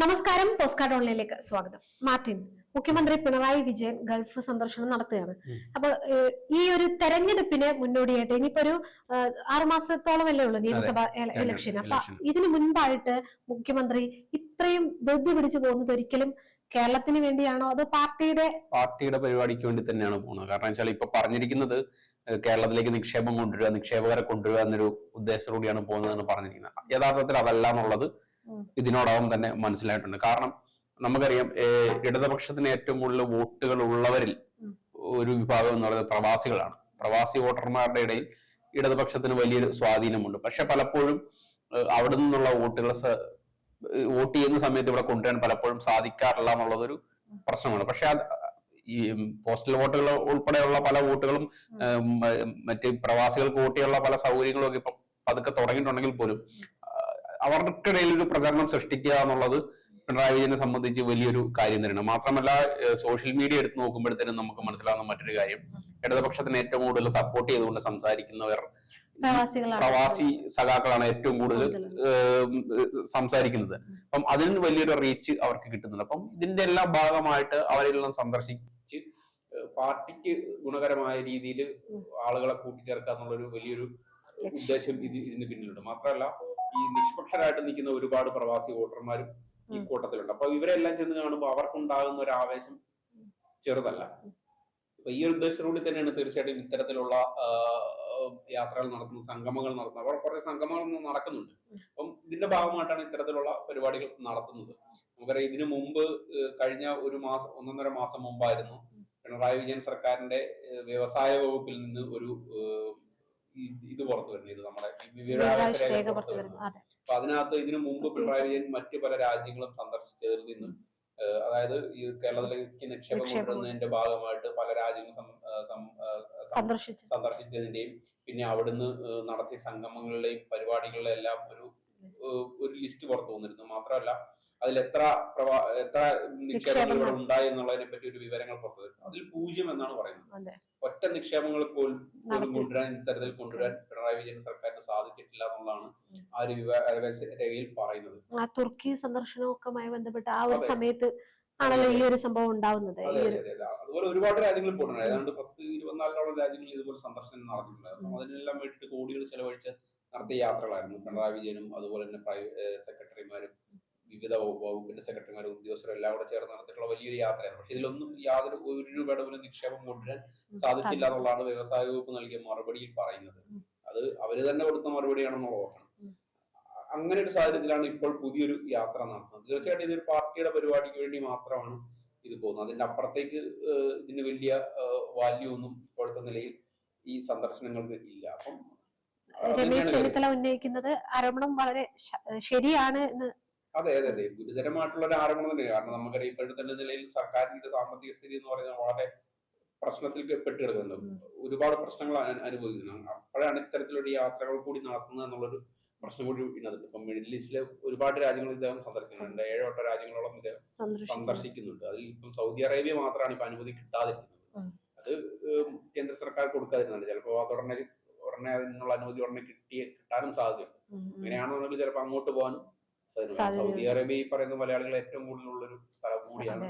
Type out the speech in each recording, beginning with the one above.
നമസ്കാരം. പോസ്റ്റ്കാർഡ് ഓൺലൈനിലേക്ക് സ്വാഗതം. മാർട്ടിൻ, മുഖ്യമന്ത്രി പിണറായി വിജയൻ ഗൾഫ് സന്ദർശനം നടത്തുകയാണ്. അപ്പൊ ഈ ഒരു തെരഞ്ഞെടുപ്പിന് മുന്നോടിയായിട്ട് ഇനിയിപ്പോ ഒരു 6 മാസത്തോളമല്ലേ ഉള്ളൂ നിയമസഭാ ഇലക്ഷൻ. അപ്പൊ ഇതിനു മുൻപായിട്ട് മുഖ്യമന്ത്രി ഇത്രയും ധൃതി പിടിച്ചു പോകുന്നത് ഒരിക്കലും കേരളത്തിന് വേണ്ടിയാണോ അതോ പാർട്ടിയുടെ പരിപാടിക്ക് വേണ്ടി തന്നെയാണ് പോകുന്നത്? കാരണം വെച്ചാൽ ഇപ്പൊ പറഞ്ഞിരിക്കുന്നത് കേരളത്തിലേക്ക് നിക്ഷേപം കൊണ്ടുവരിക, നിക്ഷേപകരെ കൊണ്ടുവരിക എന്നൊരു ഉദ്ദേശത്തോടെയാണ് പോകുന്നതെന്ന് പറഞ്ഞിരിക്കുന്നത്. യഥാർത്ഥത്തിൽ അതല്ല എന്നുള്ളത് ഇതിനോടകം തന്നെ മനസ്സിലായിട്ടുണ്ട്. കാരണം നമുക്കറിയാം, ഇടതുപക്ഷത്തിന് ഏറ്റവും കൂടുതൽ വോട്ടുകൾ ഉള്ളവരിൽ ഒരു വിഭാഗം എന്ന് പറയുന്നത് പ്രവാസികളാണ്. പ്രവാസി വോട്ടർമാരുടെ ഇടയിൽ ഇടതുപക്ഷത്തിന് വലിയൊരു സ്വാധീനമുണ്ട്. പക്ഷെ പലപ്പോഴും അവിടെ നിന്നുള്ള വോട്ട് ചെയ്യുന്ന സമയത്ത് ഇവിടെ കൊണ്ടുവരാൻ പലപ്പോഴും സാധിക്കാറില്ല എന്നുള്ളതൊരു പ്രശ്നമാണ്. പക്ഷെ ഈ പോസ്റ്റൽ വോട്ടുകൾ ഉൾപ്പെടെയുള്ള പല വോട്ടുകളും മറ്റ് പ്രവാസികൾക്ക് വോട്ട് ചെയ്യാനുള്ള പല സൗകര്യങ്ങളും ഒക്കെ ഇപ്പൊ പതുക്കെ തുടങ്ങിയിട്ടുണ്ടെങ്കിൽ പോലും അവർക്കിടയിൽ ഒരു പ്രചരണം സൃഷ്ടിക്കുക എന്നുള്ളത് പിണറായി വിജയനെ സംബന്ധിച്ച് വലിയൊരു കാര്യം തന്നെയാണ്. മാത്രമല്ല, സോഷ്യൽ മീഡിയ എടുത്ത് നോക്കുമ്പോഴത്തേനും നമുക്ക് മനസ്സിലാവുന്ന മറ്റൊരു കാര്യം, ഇടതുപക്ഷത്തിന് ഏറ്റവും കൂടുതൽ സപ്പോർട്ട് ചെയ്തുകൊണ്ട് സംസാരിക്കുന്നവർ പ്രവാസി സഖാക്കളാണ് ഏറ്റവും കൂടുതൽ സംസാരിക്കുന്നത്. അപ്പം അതിന് വലിയൊരു റീച്ച് അവർക്ക് കിട്ടുന്നുണ്ട്. അപ്പം ഇതിന്റെ എല്ലാം ഭാഗമായിട്ട് അവരെല്ലാം സന്ദർശിച്ച് പാർട്ടിക്ക് ഗുണകരമായ രീതിയിൽ ആളുകളെ കൂട്ടിച്ചേർക്കുക എന്നുള്ളൊരു വലിയൊരു ഉദ്ദേശം ഇതിന് പിന്നിലുണ്ട്. മാത്രമല്ല, ഈ നിഷ്പക്ഷരായിട്ട് നിൽക്കുന്ന ഒരുപാട് പ്രവാസി വോട്ടർമാരും ഈ കൂട്ടത്തിലുണ്ട്. അപ്പൊ ഇവരെല്ലാം ചെന്ന് കാണുമ്പോൾ അവർക്കുണ്ടാകുന്ന ഒരു ആവേശം ചെറുതല്ല. അപ്പൊ ഈ ഒരു ഉദ്ദേശത്തോടെ തന്നെയാണ് തീർച്ചയായിട്ടും ഇത്തരത്തിലുള്ള യാത്രകൾ നടത്തുന്നത്, സംഗമങ്ങൾ നടത്തുന്നത്. അവിടെ കുറെ സംഗമങ്ങൾ നടക്കുന്നുണ്ട്. അപ്പം ഇതിന്റെ ഭാഗമായിട്ടാണ് ഇത്തരത്തിലുള്ള പരിപാടികൾ നടത്തുന്നത്. നമുക്കറിയാം, ഇതിനു മുമ്പ് കഴിഞ്ഞ 1.5 മാസം മുമ്പായിരുന്നു പിണറായി വിജയൻ സർക്കാരിന്റെ വ്യവസായ വകുപ്പിൽ നിന്ന് ഒരു ഇത് പുറത്തു വരുന്നത്. ഇത് നമ്മുടെ വിവരാവകാശ രേഖ പുറത്തു വരുന്നത്. അപ്പൊ അതിനകത്ത് ഇതിനു മുമ്പ് പിണറായി വിജയൻ മറ്റു പല രാജ്യങ്ങളും സന്ദർശിച്ചതിൽ നിന്നും, അതായത് ഈ കേരളത്തിലേക്ക് നിക്ഷേപം കൊണ്ടുവരുന്നതിന്റെ ഭാഗമായിട്ട് പല രാജ്യങ്ങളും സന്ദർശിച്ചതിന്റെയും പിന്നെ അവിടുന്ന് നടത്തിയ സംഗമങ്ങളുടെയും പരിപാടികളുടെ എല്ലാം ഒരു ലിസ്റ്റ് പുറത്തു വന്നിരുന്നു. മാത്രമല്ല, അതിൽ എത്ര നിക്ഷേപങ്ങൾ ഇവിടെ ഉണ്ടായി എന്നുള്ളതിനെ പറ്റി ഒരു വിവരങ്ങൾ പുറത്തു വരുന്നു. അതിൽ 0 എന്നാണ് പറയുന്നത്. ഒറ്റ നിക്ഷേപങ്ങൾ പോലും ഇത്തരത്തിൽ കൊണ്ടുവരാൻ പിണറായി വിജയൻ സർക്കാരിന് സാധിച്ചിട്ടില്ല എന്നുള്ളതാണ് ആ ഒരു വിവരാവകാശ രേഖയിൽ പറയുന്നത്. തുർക്കി സന്ദർശനവുമായി ബന്ധപ്പെട്ട് ആ ഒരു സമയത്ത് ആണല്ലോ ഈ ഒരു സംഭവം ഉണ്ടാവുന്നത്. അതുപോലെ ഒരുപാട് രാജ്യങ്ങളിൽ പോയിട്ടുണ്ട്. ഏതാണ്ട് 10-24 രാജ്യങ്ങളിൽ ഇതുപോലെ സന്ദർശനം നടത്തിയിട്ടുണ്ടായിരുന്നു. അതിനെല്ലാം വേണ്ടിയിട്ട് കോടികൾ ചെലവഴിച്ച് നടത്തിയ യാത്രകളായിരുന്നു. പിണറായി വിജയനും അതുപോലെ തന്നെ സെക്രട്ടറിമാരും വിവിധ വകുപ്പിന്റെ സെക്രട്ടറിമാരും ഉദ്യോഗസ്ഥരും എല്ലാം കൂടെ ചേർന്ന് നടത്തിയിട്ടുള്ള വലിയൊരു യാത്രയാണ്. പക്ഷെ ഇതിലൊന്നും യാതൊരു 1 രൂപയുടെ പോലും നിക്ഷേപം കൊണ്ടുവരാൻ സാധിച്ചില്ല എന്നുള്ളതാണ് വ്യവസായ വകുപ്പ് നൽകിയ മറുപടിയിൽ പറയുന്നത്. അത് അവര് തന്നെ കൊടുത്ത മറുപടിയാണെന്നുള്ള ഓർക്കണം. അങ്ങനെ ഒരു സാഹചര്യത്തിലാണ് ഇപ്പോൾ പുതിയൊരു യാത്ര നടത്തുന്നത്. തീർച്ചയായിട്ടും ഇതൊരു പാർട്ടിയുടെ പരിപാടിക്ക് വേണ്ടി മാത്രമാണ് ഇത് പോകുന്നത്. അതിന്റെ അപ്പുറത്തേക്ക് ഇതിന് വലിയ വാല്യൂ ഒന്നും ഇപ്പോഴത്തെ നിലയിൽ ഈ സന്ദർശനങ്ങൾക്ക് ഇല്ല. അപ്പം രമേശ് ചെന്നിത്തല ഉന്നയിക്കുന്നത് ആരോപണം വളരെ ശരിയാണ് എന്ന്. അതെ, ഗുരുതരമായിട്ടുള്ള ഒരു ആരോപണം തന്നെയാണ്. കാരണം നമുക്കറിയാം, ഇപ്പോഴത്തെ നിലയിൽ സർക്കാരിന്റെ സാമ്പത്തിക സ്ഥിതി എന്ന് പറയുന്നത് വളരെ പ്രശ്നത്തിൽ പെട്ട് കിടക്കുന്നത്. ഒരുപാട് പ്രശ്നങ്ങൾ അനുഭവിക്കുന്നു. അപ്പോഴാണ് ഇത്തരത്തിലൊരു യാത്രകൾ കൂടി നടത്തുന്നത് എന്നുള്ളൊരു പ്രശ്നം കൂടി ഇന്നത്. ഇപ്പം മിഡിൽ ഈസ്റ്റിലെ ഒരുപാട് രാജ്യങ്ങൾ ഇദ്ദേഹം സന്ദർശിക്കുന്നുണ്ട്. 7-8 രാജ്യങ്ങളോളം ഇദ്ദേഹം സന്ദർശിക്കുന്നുണ്ട്. അതിൽ ഇപ്പം സൗദി അറേബ്യ മാത്രമാണ് ഇപ്പൊ അനുമതി കിട്ടാതിരിക്കുന്നത്. അത് കേന്ദ്ര സർക്കാർ കൊടുക്കാതിരുന്നുണ്ട്. ചിലപ്പോൾ ഉടനെ അതിനുള്ള അനുമതി കിട്ടാനും സാധ്യതയുണ്ട്. അങ്ങനെയാണെന്നുണ്ടെങ്കിൽ ചിലപ്പോൾ അങ്ങോട്ട് പോകാനും സൗദി അറേബ്യ ഈ പറയുന്ന മലയാളികൾ ഏറ്റവും കൂടുതലുള്ളൊരു സ്ഥലം കൂടിയാണ്.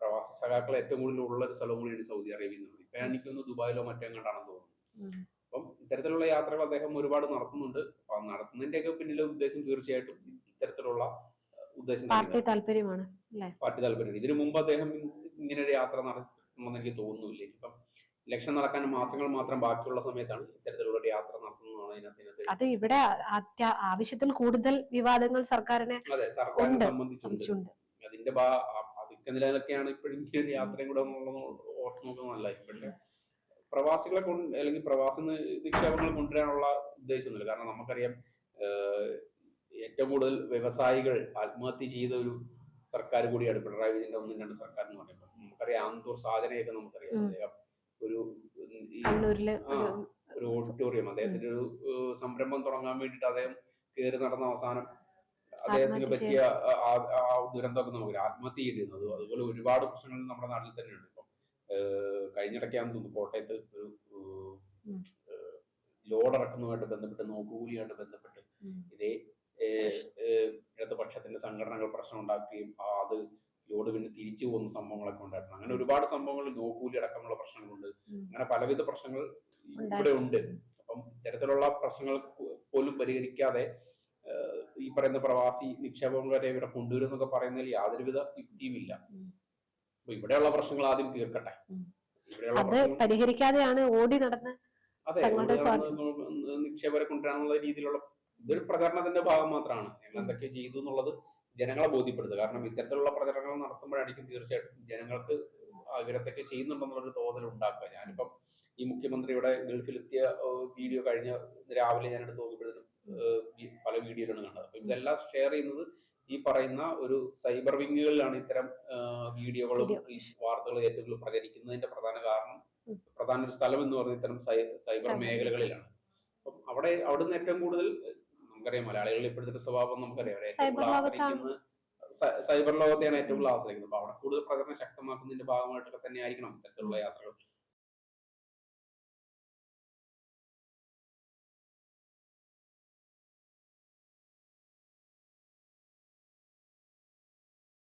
പ്രവാസി സഖാക്കൾ ഏറ്റവും കൂടുതൽ ഉള്ള ഒരു സ്ഥലം കൂടിയാണ് സൗദി അറേബ്യ എന്നുള്ളത്. ഇപ്പൊ എനിക്കൊന്ന് ദുബായിലോ മറ്റോ കണ്ടാണെന്ന് തോന്നുന്നു. അപ്പം ഇത്തരത്തിലുള്ള യാത്രകൾ അദ്ദേഹം ഒരുപാട് നടത്തുന്നുണ്ട്. അപ്പൊ നടത്തുന്നതിന്റെയൊക്കെ പിന്നിലെ ഉദ്ദേശം തീർച്ചയായിട്ടും ഇത്തരത്തിലുള്ള ഉദ്ദേശം പാർട്ടി താല്പര്യമാണ്. ഇതിനു മുമ്പ് അദ്ദേഹം ഇങ്ങനെ ഒരു യാത്ര നടത്തുമെന്ന് എനിക്ക് തോന്നുന്നില്ല. ഇപ്പം ഇലക്ഷൻ നടക്കാൻ മാസങ്ങൾ മാത്രം ബാക്കിയുള്ള സമയത്താണ് ഇത്തരത്തിലുള്ള ഒരു യാത്ര നടത്തുന്നതാണ് ഇതിനകത്ത്. അത് ഇവിടെ ആവശ്യത്തിൽ കൂടുതൽ വിവാദങ്ങൾ സർക്കാരിനെ സംബന്ധിച്ചുണ്ട്. അതിന്റെ അതൊക്കെ നിലയിലൊക്കെയാണ് ഇപ്പോഴും ഈ ഒരു യാത്രയും കൂടെ ഓർത്ത് നോക്കുന്നതല്ല. പക്ഷെ പ്രവാസികളെ അല്ലെങ്കിൽ പ്രവാസി നിക്ഷേപങ്ങൾ കൊണ്ടുവരാനുള്ള ഉദ്ദേശമൊന്നുമില്ല. കാരണം നമുക്കറിയാം, ഏറ്റവും കൂടുതൽ വ്യവസായികൾ ആത്മഹത്യ ചെയ്ത ഒരു സർക്കാർ കൂടിയാണ് പിണറായി വിജയന്റെ 1-2 സർക്കാർ എന്ന് പറയുമ്പോൾ. നമുക്കറിയാം, ആന്തൂർ സാധനയൊക്കെ നമുക്കറിയാം. അദ്ദേഹം ഒരു ഓഡിറ്റോറിയം, അദ്ദേഹത്തിന്റെ ഒരു സംരംഭം തുടങ്ങാൻ വേണ്ടിയിട്ട് അദ്ദേഹം കയറി നടന്ന അവസാനം അദ്ദേഹത്തിന് പറ്റിയ ദുരന്തമൊക്കെ നമുക്ക് ആത്മഹത്യ ചെയ്യേണ്ടി വന്നത്. അതുപോലെ ഒരുപാട് പ്രശ്നങ്ങൾ നമ്മുടെ നാട്ടിൽ തന്നെയുണ്ട്. ഇപ്പം കഴിഞ്ഞിടയ്ക്കാന്ന് തോന്നുന്നു കോട്ടയത്ത് ഒരു ലോഡ് ഇറക്കുന്നതുമായിട്ട് ബന്ധപ്പെട്ട്, നോക്കുകൂലിയായിട്ട് ബന്ധപ്പെട്ട് ഇതേ ഇടതുപക്ഷത്തിന്റെ സംഘടനകൾ പ്രശ്നം ഉണ്ടാക്കുകയും അത് ലോഡ് പിന്നെ തിരിച്ചു പോകുന്ന സംഭവങ്ങളൊക്കെ ഉണ്ടായിരുന്നു. അങ്ങനെ ഒരുപാട് സംഭവങ്ങൾ, നോക്കൂലി അടക്കമുള്ള പ്രശ്നങ്ങളുണ്ട്. അങ്ങനെ പലവിധ പ്രശ്നങ്ങൾ ഇവിടെ ഉണ്ട്. അപ്പം ഇത്തരത്തിലുള്ള പ്രശ്നങ്ങൾ പോലും പരിഹരിക്കാതെ ഈ പറയുന്ന പ്രവാസി നിക്ഷേപം വരെ ഇവിടെ കൊണ്ടുവരുന്നൊക്കെ പറയുന്നതിൽ യാതൊരുവിധ യുക്തിയുമില്ല. അപ്പൊ ഇവിടെയുള്ള പ്രശ്നങ്ങൾ ആദ്യം തീർക്കട്ടെ. അത് പരിഹരിക്കാതെയാണ് ഓടി നടന്ന് അതെ, നിക്ഷേപരെ കൊണ്ടുവരാനുള്ള രീതിയിലുള്ള ഇതൊരു പ്രചരണത്തിന്റെ ഭാഗം മാത്രമാണ്. ഞങ്ങൾ എന്തൊക്കെ ചെയ്തു എന്നുള്ളത് ജനങ്ങളെ ബോധ്യപ്പെടുത്തുക. കാരണം ഇത്തരത്തിലുള്ള പ്രചരണങ്ങൾ നടത്തുമ്പോഴായിരിക്കും തീർച്ചയായിട്ടും ജനങ്ങൾക്ക് ഇവരത്തൊക്കെ ചെയ്യുന്നുണ്ടെന്നുള്ളൊരു തോന്നൽ ഉണ്ടാക്കുക. ഞാനിപ്പം ഈ മുഖ്യമന്ത്രിയുടെ ഗൾഫിലെത്തിയ വീഡിയോ കഴിഞ്ഞ രാവിലെ ഞാനെടുത്ത് നോക്കിയപ്പോഴത്തേനും പല വീഡിയോയിലാണ് കണ്ടത്. അപ്പൊ ഇതെല്ലാം ഷെയർ ചെയ്യുന്നത് ഈ പറയുന്ന ഒരു സൈബർ വിങ്ങുകളിലാണ് ഇത്തരം വീഡിയോകളും ഈ വാർത്തകളും ഏറ്റവും കൂടുതൽ പ്രചരിക്കുന്നതിന്റെ പ്രധാന ഒരു സ്ഥലം എന്ന് പറയുന്നത് ഇത്തരം സൈബർ മേഖലകളിലാണ്. അപ്പം അവിടുന്ന് ഏറ്റവും കൂടുതൽ നമുക്കറിയാം, മലയാളികളുടെ ഇപ്പോഴത്തെ സ്വഭാവം നമുക്കറിയാം, സൈബർ ലോകത്തെയാണ് ഏറ്റവും കൂടുതൽ ആശ്രയിക്കുന്നത്. അപ്പൊ അവിടെ കൂടുതൽ പ്രചരണം ശക്തമാക്കുന്നതിന്റെ ഭാഗമായിട്ടൊക്കെ തന്നെ ആയിരിക്കണം ഇത്തരത്തിലുള്ള യാത്രകൾ